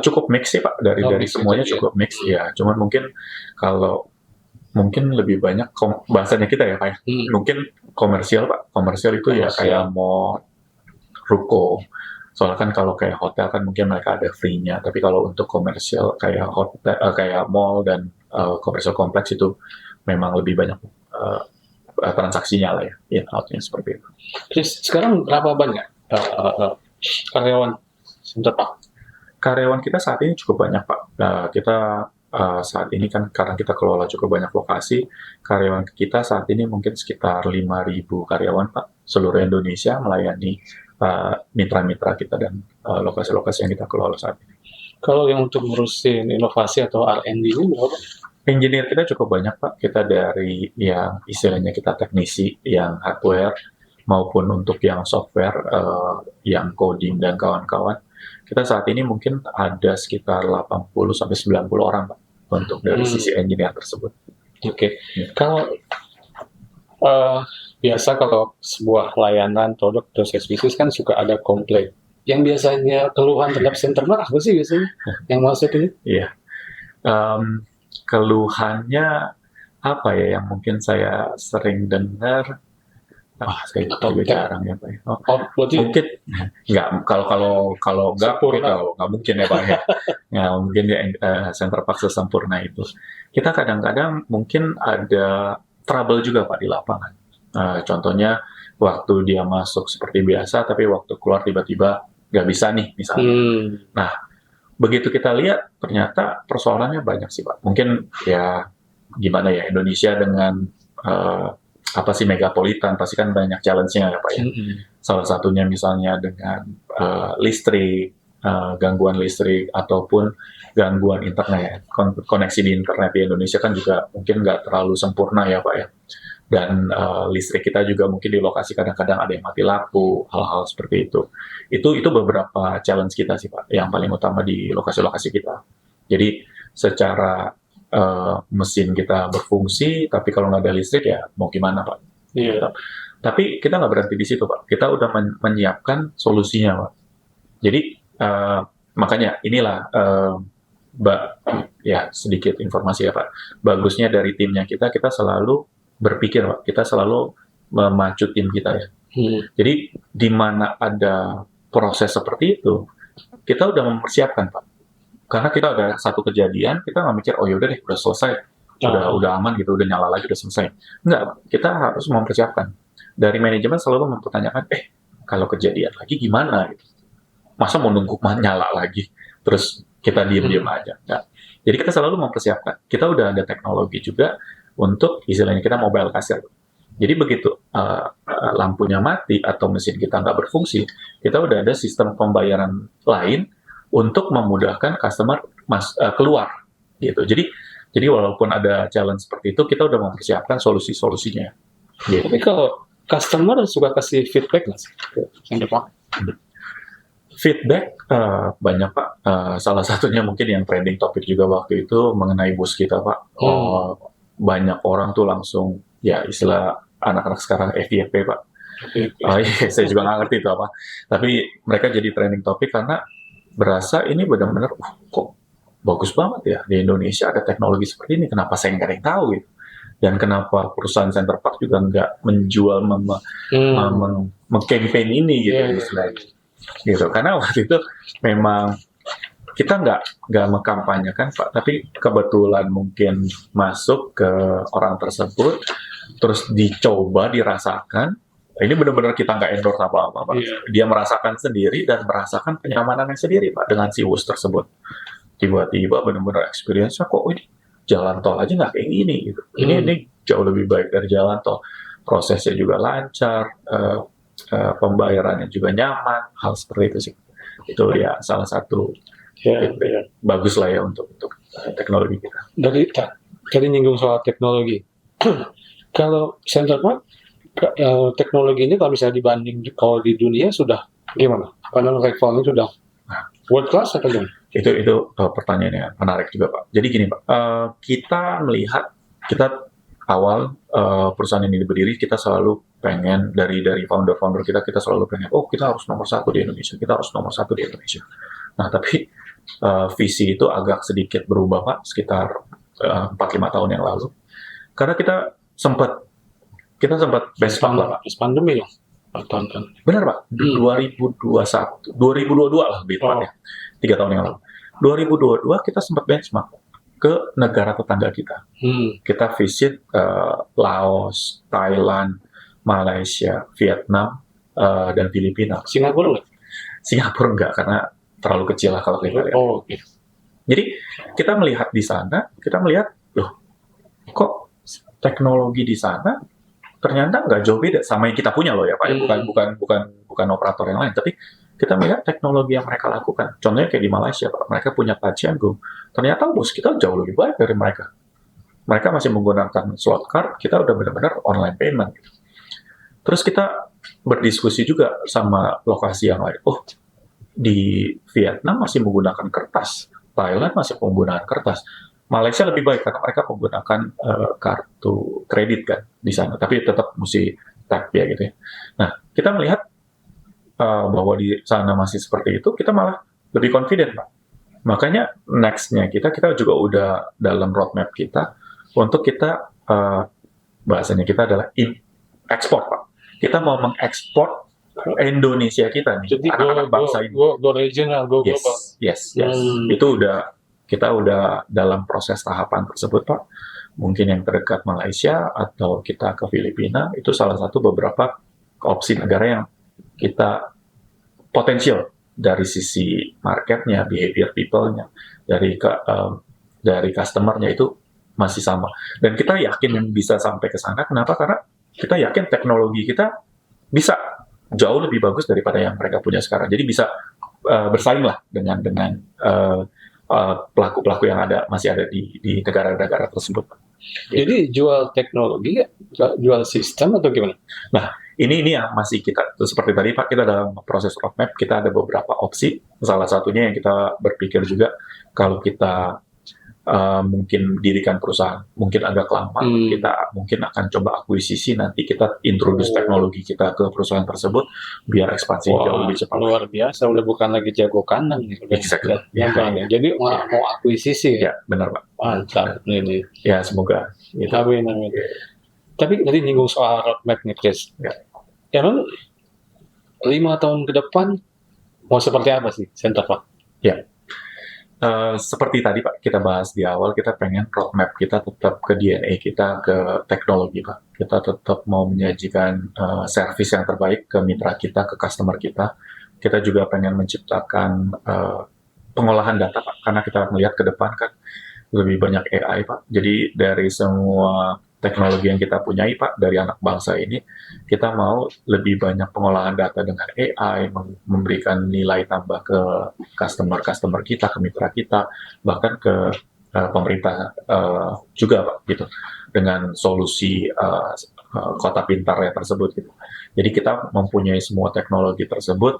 Cukup mix sih Pak, dari semuanya cukup mix ya. Cuman mungkin lebih banyak bahasanya kita ya Pak ya. Mungkin komersial Pak. Komersial itu ya kayak mall, ruko, Soalnya kan kalau kayak hotel kan mungkin mereka ada free-nya, tapi kalau untuk komersial kayak hotel, kayak mall dan komersial kompleks itu memang lebih banyak transaksinya lah ya, in out-nya seperti itu. Terus sekarang berapa banyak karyawan Center Park? Karyawan kita saat ini cukup banyak, Pak. Kita saat ini kan karena kita kelola cukup banyak lokasi, karyawan kita saat ini mungkin sekitar 5.000 karyawan, Pak, seluruh Indonesia melayani mitra-mitra kita dan lokasi-lokasi yang kita kelola saat ini. Kalau yang untuk ngurusin inovasi atau R&D ini berapa? Engineer kita cukup banyak, Pak. Kita dari yang istilahnya kita teknisi yang hardware maupun untuk yang software, yang coding dan kawan-kawan. Kita saat ini mungkin ada sekitar 80-90 orang, Pak, untuk dari sisi engineer tersebut. Oke. Kalau biasa kalau sebuah layanan produk proses bisnis kan suka ada komplain. Yang biasanya keluhan terhadap Center Park apa sih biasanya? Yang masuk ini? Iya. Keluhannya apa ya yang mungkin saya sering dengar? Saya juga jarang ya, Pak. Mungkin nggak, kalau nggak mungkin ya, Pak, ya. Nggak mungkin ya, Center Park sesempurna itu. Kita kadang-kadang mungkin ada trouble juga, Pak, di lapangan. Contohnya waktu dia masuk seperti biasa, tapi waktu keluar tiba-tiba nggak bisa nih, misalnya. Nah, begitu kita lihat, ternyata persoalannya banyak sih, Pak. Mungkin ya gimana ya, Indonesia dengan apa sih megapolitan, pasti kan banyak challenge-nya ya, Pak, ya. Salah satunya misalnya dengan listrik, gangguan listrik, ataupun gangguan internet. Koneksi di internet di Indonesia kan juga mungkin nggak terlalu sempurna ya, Pak, ya. Dan listrik kita juga mungkin di lokasi kadang-kadang ada yang mati lampu, hal-hal seperti itu. Itu beberapa challenge kita sih, Pak, yang paling utama di lokasi-lokasi kita. Jadi secara mesin kita berfungsi, tapi kalau nggak ada listrik ya mau gimana, Pak? Iya. Tapi kita nggak berhenti di situ, Pak. Kita udah menyiapkan solusinya, Pak. Jadi makanya inilah ya sedikit informasi ya, Pak. Bagusnya dari timnya kita selalu berpikir, Pak. Kita selalu memacu tim kita ya. Jadi di mana ada proses seperti itu, kita udah mempersiapkan, Pak. Karena kita ada satu kejadian, kita nggak mikir, oh yaudah deh, udah selesai, udah aman gitu, udah nyala lagi, udah selesai. Enggak, kita harus mempersiapkan. Dari manajemen selalu mempertanyakan, kalau kejadian lagi gimana? Gitu. Masa mau nunggu nyala lagi, terus kita diem-diem aja? Enggak. Jadi kita selalu mempersiapkan. Kita udah ada teknologi juga untuk istilahnya kita mobile cashier. Jadi begitu lampunya mati atau mesin kita nggak berfungsi, kita udah ada sistem pembayaran lain untuk memudahkan customer keluar gitu. Jadi walaupun ada challenge seperti itu, kita udah mempersiapkan solusi-solusinya. Gitu. Tapi kalau customer suka kasih feedback nggak sih? Feedback banyak, Pak. Salah satunya mungkin yang trending topik juga waktu itu mengenai bus kita, Pak. Banyak orang tuh langsung ya istilah anak-anak sekarang FYP, Pak. Iya, saya juga nggak ngerti itu apa. Tapi mereka jadi trending topik karena berasa ini benar-benar kok bagus banget ya di Indonesia ada teknologi seperti ini, kenapa saya nggak ada yang tahu gitu, dan kenapa perusahaan Center Park juga nggak menjual mengkampanye ini gitu, istilahnya gitu. Karena waktu itu memang kita nggak mengkampanyekan, Pak, tapi kebetulan mungkin masuk ke orang tersebut terus dicoba dirasakan. Ini benar-benar kita nggak endorse apa-apa, Pak. Dia merasakan sendiri dan merasakan kenyamanannya sendiri, Pak, dengan si bus tersebut. Tiba-tiba benar-benar experience-nya kok ini jalan tol aja nggak kayak gini gitu. Ini jauh lebih baik dari jalan tol. Prosesnya juga lancar, pembayarannya juga nyaman, hal seperti itu sih. Itu ya salah satu bagus lah ya untuk teknologi kita. Tadi nyinggung soal teknologi. Kalau Center Park teknologi ini kalau misalnya dibanding kalau di dunia sudah gimana? Karena levelnya sudah world class atau gimana? Itu pertanyaan yang menarik juga, Pak. Jadi gini, Pak, kita melihat awal perusahaan ini berdiri, kita selalu pengen dari founder kita selalu pengen, kita harus nomor 1 di Indonesia, kita harus nomor 1 di Indonesia. Nah, tapi visi itu agak sedikit berubah, Pak, sekitar 4-5 tahun yang lalu, karena kita sempat best pandemi ya. Tonton. Benar Pak, 2022 lah lebih tepatnya, 3 tahun yang lalu. 2022 kita sempat benchmark ke negara tetangga kita. Kita visit Laos, Thailand, Malaysia, Vietnam, dan Filipina. Singapura nggak? Singapura enggak, karena terlalu kecil lah kalau kita lihat. Oke. Jadi kita melihat di sana, kita melihat, loh, kok teknologi di sana ternyata nggak jauh beda sama yang kita punya loh ya Pak. Bukan operator yang lain, tapi kita melihat teknologi yang mereka lakukan. Contohnya kayak di Malaysia Pak, mereka punya Paciango. Ternyata bos kita jauh lebih baik dari mereka. Mereka masih menggunakan slot card, kita udah benar-benar online payment. Terus kita berdiskusi juga sama lokasi yang lain. Oh, di Vietnam masih menggunakan kertas, Thailand masih menggunakan kertas. Malaysia lebih baik karena mereka menggunakan kartu kredit kan di sana, tapi tetap mesti tap ya gitu ya. Nah, kita melihat bahwa di sana masih seperti itu, kita malah lebih confident Pak. Makanya next-nya kita juga udah dalam roadmap kita untuk kita bahasanya kita adalah ekspor Pak. Kita mau mengekspor Indonesia kita nih, jadi anak-anak bangsa ini. Go regional, go global. Yes. Itu kita udah dalam proses tahapan tersebut Pak. Mungkin yang terdekat Malaysia atau kita ke Filipina, itu salah satu beberapa opsi negara yang kita potensial dari sisi marketnya, behavior people-nya, dari customer-nya itu masih sama. Dan kita yakin bisa sampai ke sana. Kenapa? Karena kita yakin teknologi kita bisa jauh lebih bagus daripada yang mereka punya sekarang. Jadi bisa bersaing lah dengan pelaku-pelaku yang masih ada di negara-negara tersebut. Jadi jual teknologi, jual sistem atau gimana? Nah, ini yang masih kita, seperti tadi Pak, kita dalam proses roadmap, kita ada beberapa opsi. Salah satunya yang kita berpikir juga, kalau kita mungkin dirikan perusahaan, mungkin agak lama, kita mungkin akan coba akuisisi, nanti kita introduce teknologi kita ke perusahaan tersebut, biar ekspansi jauh lebih cepat. Luar biasa, udah bukan lagi jago kandang. Exactly. Ya. Jadi mau akuisisi ya? Benar Pak. Mantap ini. Ya, semoga. Gitu. Amin. Tapi tadi nyinggung soal roadmap nih Chris. Emang 5 tahun ke depan mau seperti apa sih Centerpark? Ya. Seperti tadi Pak, kita bahas di awal, kita pengen roadmap kita tetap ke DNA kita, ke teknologi Pak. Kita tetap mau menyajikan service yang terbaik ke mitra kita, ke customer kita. Kita juga pengen menciptakan pengolahan data Pak, karena kita melihat ke depan kan lebih banyak AI Pak. Jadi dari semua teknologi yang kita punyai Pak, dari anak bangsa ini, kita mau lebih banyak pengolahan data dengan AI, memberikan nilai tambah ke customer kita, ke mitra kita, bahkan ke pemerintah juga Pak, gitu, dengan solusi kota pintar ya tersebut gitu. Jadi kita mempunyai semua teknologi tersebut,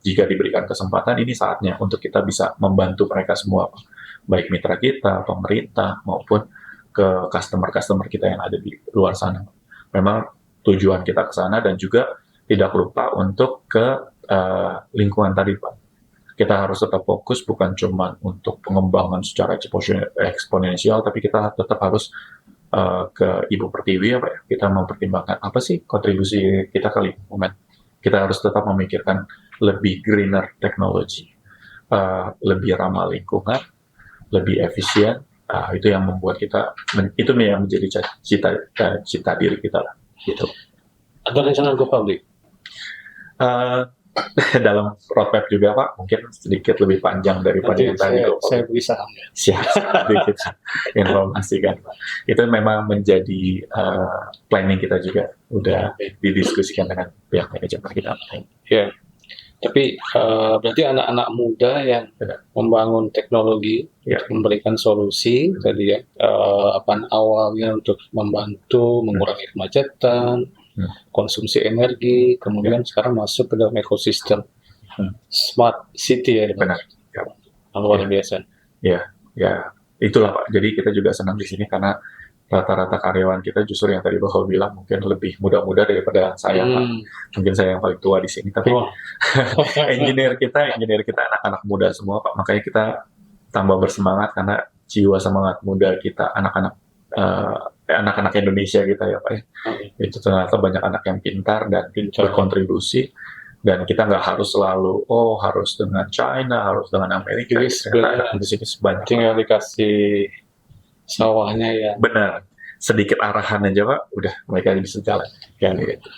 jika diberikan kesempatan, ini saatnya untuk kita bisa membantu mereka semua Pak, baik mitra kita, pemerintah, maupun ke customer kita yang ada di luar sana. Memang tujuan kita ke sana, dan juga tidak lupa untuk ke lingkungan tadi Pak. Kita harus tetap fokus bukan cuma untuk pengembangan secara eksponensial, tapi kita tetap harus ke Ibu Pertiwi ya Pak ya. Kita mempertimbangkan apa sih kontribusi kita ke lingkungan. Kita harus tetap memikirkan lebih greener teknologi, lebih ramah lingkungan, lebih efisien. Itu yang membuat kita, itu yang menjadi cita diri kita lah, gitu. Ada rencana go public? Dalam roadmap juga Pak, mungkin sedikit lebih panjang daripada yang tadi. Saya beri saham ya. Siap, sedikit informasikan Pak. Itu memang menjadi planning kita juga, udah didiskusikan dengan pihak manajemen kita. Ya. Tapi berarti anak-anak muda yang membangun teknologi, memberikan solusi tadi ya, awalnya untuk membantu mengurangi kemacetan, konsumsi energi, kemudian sekarang masuk ke dalam ekosistem smart city ya. Benar. Luar biasa. Ya, itulah Pak. Jadi kita juga senang di sini karena rata-rata karyawan kita justru yang tadi Bapak bilang mungkin lebih muda-muda daripada saya Pak. Mungkin saya yang paling tua di sini, tapi engineer kita anak-anak muda semua Pak. Makanya kita tambah bersemangat karena jiwa semangat muda kita, anak-anak anak-anak Indonesia gitu ya Pak ya. Itu ternyata banyak anak yang pintar dan berkontribusi, dan kita nggak harus selalu harus dengan China, harus dengan Amerika. Jadi sebenarnya di sini banyak. tinggal dikasih sawahnya ya. Benar, sedikit arahan aja Pak, udah mereka bisa jalan. Kayak gitu.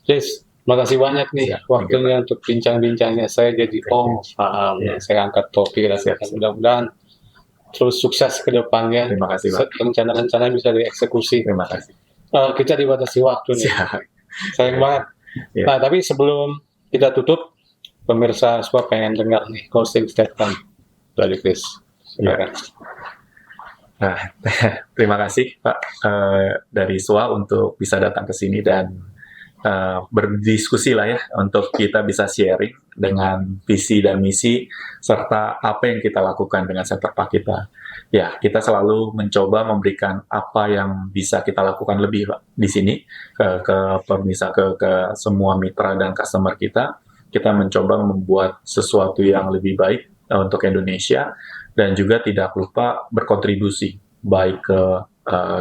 Yes, makasih banyak nih waktunya untuk bincang-bincangnya. Saya jadi paham. Saya angkat topik dan mudah-mudahan terus sukses ke depannya. Terima kasih Pak. Rencana-rencana bisa dieksekusi. Terima kasih. Kita dibatasi waktu nih. Sayang banget. Nah, tapi sebelum kita tutup, pemirsa semua pengen dengar nih closing statement dari Chris. Nah, terima kasih Pak dari SWA untuk bisa datang ke sini dan berdiskusi lah ya, untuk kita bisa sharing dengan visi dan misi serta apa yang kita lakukan dengan Centerparks kita. Ya, kita selalu mencoba memberikan apa yang bisa kita lakukan lebih Pak di sini ke pemirsa, ke semua mitra dan customer kita. Kita mencoba membuat sesuatu yang lebih baik untuk Indonesia, dan juga tidak lupa berkontribusi baik ke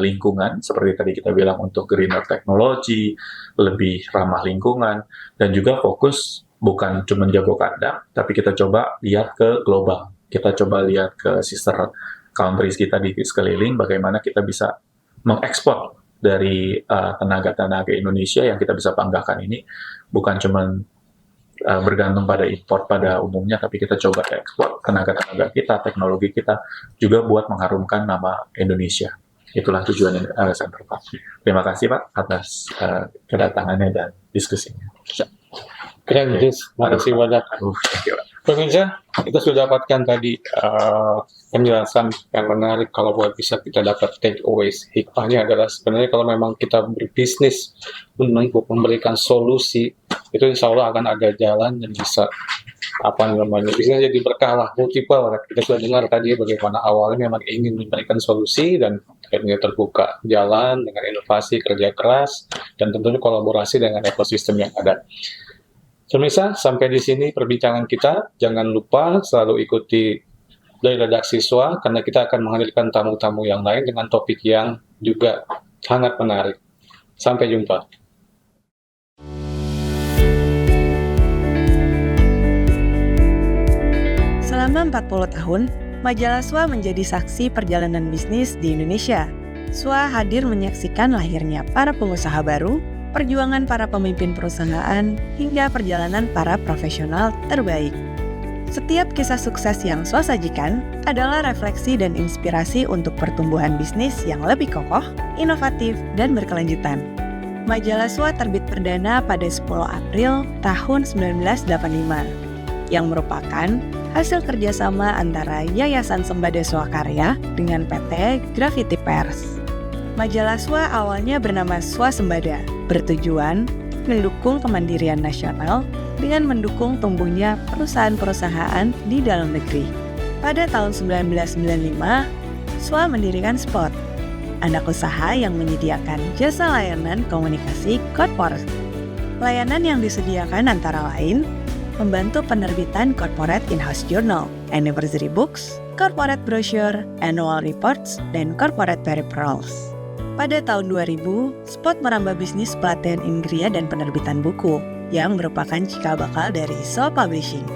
lingkungan, seperti tadi kita bilang untuk greener technology, lebih ramah lingkungan, dan juga fokus bukan cuma jago kandang, tapi kita coba lihat ke global. Kita coba lihat ke sister countries kita di sekeliling, bagaimana kita bisa mengekspor dari tenaga-tenaga Indonesia yang kita bisa banggakan ini, bukan cuma bergantung pada import pada umumnya, tapi kita coba ekspor tenaga-tenaga kita, teknologi kita, juga buat mengharumkan nama Indonesia. Itulah tujuan Centerparks. Terima kasih Pak atas kedatangannya dan diskusinya. Keren, Chris. Makasih banyak. Pemirsa, kita sudah dapatkan tadi penjelasan yang menarik. Kalau buat bisa kita dapat take aways, hikmahnya adalah sebenarnya kalau memang kita berbisnis untuk memberikan solusi, itu insya Allah akan ada jalan dan bisa bisnisnya jadi berkah lah, multiple. Kita sudah dengar tadi bagaimana awalnya memang ingin memberikan solusi dan akhirnya terbuka jalan dengan inovasi, kerja keras, dan tentunya kolaborasi dengan ekosistem yang ada. Pemirsa, sampai di sini perbincangan kita. Jangan lupa selalu ikuti dari redaksi SWA, karena kita akan menghadirkan tamu-tamu yang lain dengan topik yang juga sangat menarik. Sampai jumpa. Selama 40 tahun, majalah SWA menjadi saksi perjalanan bisnis di Indonesia. SWA hadir menyaksikan lahirnya para pengusaha baru, perjuangan para pemimpin perusahaan, hingga perjalanan para profesional terbaik. Setiap kisah sukses yang SWA sajikan adalah refleksi dan inspirasi untuk pertumbuhan bisnis yang lebih kokoh, inovatif, dan berkelanjutan. Majalah SWA terbit perdana pada 10 April tahun 1985, yang merupakan hasil kerjasama antara Yayasan Sembada Swakarya dengan PT Gravity Pers. Majalah SWA awalnya bernama SWA Sembada, bertujuan mendukung kemandirian nasional dengan mendukung tumbuhnya perusahaan-perusahaan di dalam negeri. Pada tahun 1995, SWA mendirikan Spot, anak usaha yang menyediakan jasa layanan komunikasi corporate. Layanan yang disediakan antara lain membantu penerbitan corporate in-house journal, anniversary books, corporate brochure, annual reports, dan corporate peripherals. Pada tahun 2000, Spot merambah bisnis pelatihan Inggria dan penerbitan buku, yang merupakan cikal bakal dari SWA Publishing.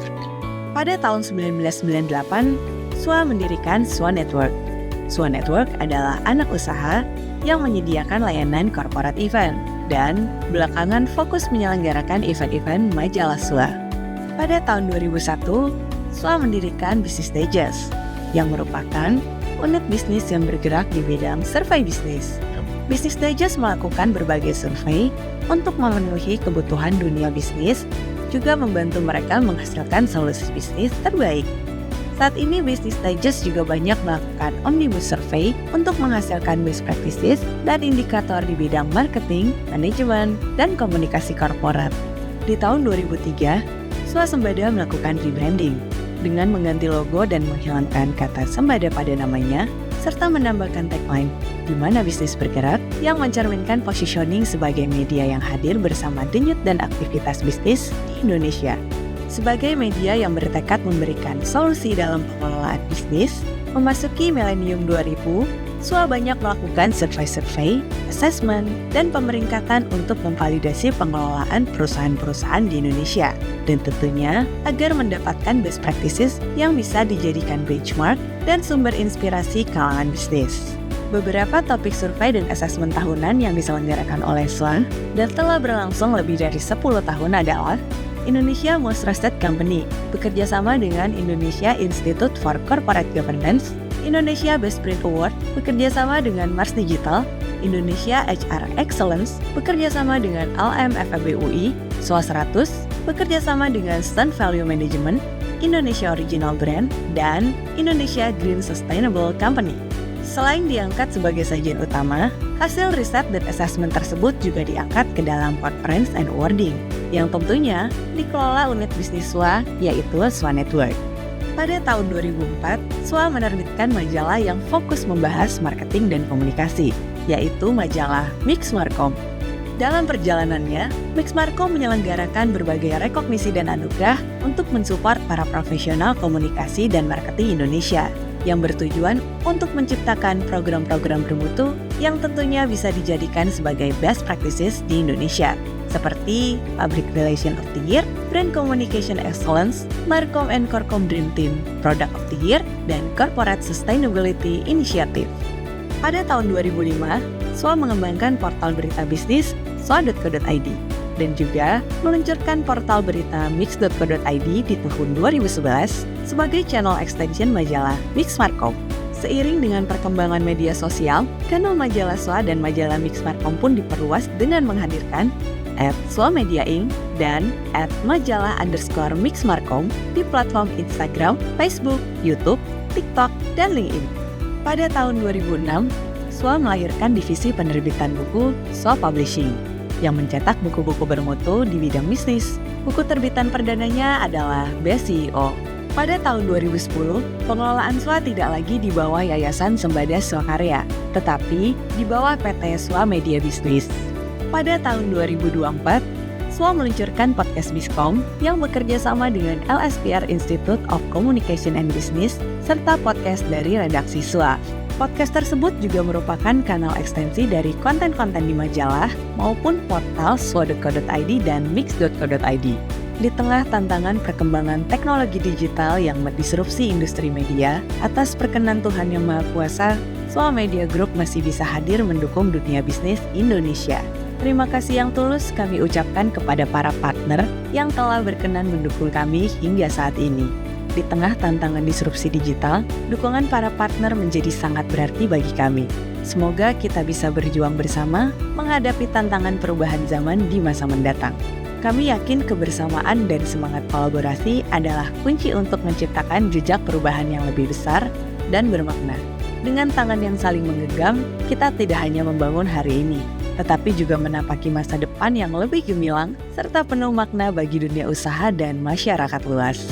Pada tahun 1998, SWA mendirikan SWA Network. SWA Network adalah anak usaha yang menyediakan layanan corporate event, dan belakangan fokus menyelenggarakan event-event majalah SWA. Pada tahun 2001, SWA mendirikan Business Digest, yang merupakan unit bisnis yang bergerak di bidang survei bisnis. Business Digest melakukan berbagai survei untuk memenuhi kebutuhan dunia bisnis, juga membantu mereka menghasilkan solusi bisnis terbaik. Saat ini Business Digest juga banyak melakukan omnibus survey untuk menghasilkan best practices dan indikator di bidang marketing, manajemen, dan komunikasi korporat. Di tahun 2003, SWA Sembada melakukan rebranding dengan mengganti logo dan menghilangkan kata Sembada pada namanya, serta menambahkan tagline "Di mana bisnis bergerak" yang mencerminkan positioning sebagai media yang hadir bersama denyut dan aktivitas bisnis di Indonesia. Sebagai media yang bertekad memberikan solusi dalam pengelolaan bisnis, memasuki milenium 2000, SWA banyak melakukan survei, assessment, dan pemeringkatan untuk memvalidasi pengelolaan perusahaan-perusahaan di Indonesia. Dan tentunya agar mendapatkan best practices yang bisa dijadikan benchmark dan sumber inspirasi kalangan bisnis. Beberapa topik survei dan asesmen tahunan yang diselenggarakan oleh SWA dan telah berlangsung lebih dari 10 tahun adalah Indonesia Most Trusted Company, bekerjasama dengan Indonesia Institute for Corporate Governance, Indonesia Best Print Award, bekerjasama dengan Mars Digital, Indonesia HR Excellence, bekerjasama dengan LMFEB UI, SWA 100, bekerjasama dengan Sun Value Management, Indonesia Original Brand, dan Indonesia Green Sustainable Company. Selain diangkat sebagai sajian utama, hasil riset dan asesmen tersebut juga diangkat ke dalam conference and awarding, yang tentunya dikelola unit bisnis SWA, yaitu SWA Network. Pada tahun 2004, SWA menerbitkan majalah yang fokus membahas marketing dan komunikasi, yaitu majalah Mix Markom. Dalam perjalanannya, Mix Markom menyelenggarakan berbagai rekognisi dan anugerah untuk mensupport para profesional komunikasi dan marketing Indonesia, yang bertujuan untuk menciptakan program-program bermutu yang tentunya bisa dijadikan sebagai best practices di Indonesia, seperti Public Relation of the Year, Brand Communication Excellence, Markom and Corkom Dream Team, Product of the Year, dan Corporate Sustainability Initiative. Pada tahun 2005, SWA mengembangkan portal berita bisnis swa.co.id dan juga meluncurkan portal berita mix.co.id di tahun 2011 sebagai channel extension majalah Mix Markom. Seiring dengan perkembangan media sosial, kanal majalah SWA dan majalah Mix Markom pun diperluas dengan menghadirkan @SWA-Media Inc. dan @majalah_Mix Markom di platform Instagram, Facebook, YouTube, TikTok, dan LinkedIn. Pada tahun 2006, SWA melahirkan divisi penerbitan buku SWA Publishing yang mencetak buku-buku bermutu di bidang bisnis. Buku terbitan perdananya adalah Best CEO. Pada tahun 2010, pengelolaan SWA tidak lagi di bawah Yayasan Sembada Swakarya, tetapi di bawah PT SWA Media Business. Pada tahun 2024, SWA meluncurkan podcast Biskom yang bekerja sama dengan LSPR Institute of Communication and Business serta podcast dari redaksi SWA. Podcast tersebut juga merupakan kanal ekstensi dari konten-konten di majalah maupun portal swa.co.id dan mix.co.id. Di tengah tantangan perkembangan teknologi digital yang mendisrupsi industri media, atas perkenan Tuhan Yang Maha Kuasa, SWA Media Group masih bisa hadir mendukung dunia bisnis Indonesia. Terima kasih yang tulus kami ucapkan kepada para partner yang telah berkenan mendukung kami hingga saat ini. Di tengah tantangan disrupsi digital, dukungan para partner menjadi sangat berarti bagi kami. Semoga kita bisa berjuang bersama menghadapi tantangan perubahan zaman di masa mendatang. Kami yakin kebersamaan dan semangat kolaborasi adalah kunci untuk menciptakan jejak perubahan yang lebih besar dan bermakna. Dengan tangan yang saling menggenggam, kita tidak hanya membangun hari ini, tetapi juga menapaki masa depan yang lebih gemilang serta penuh makna bagi dunia usaha dan masyarakat luas.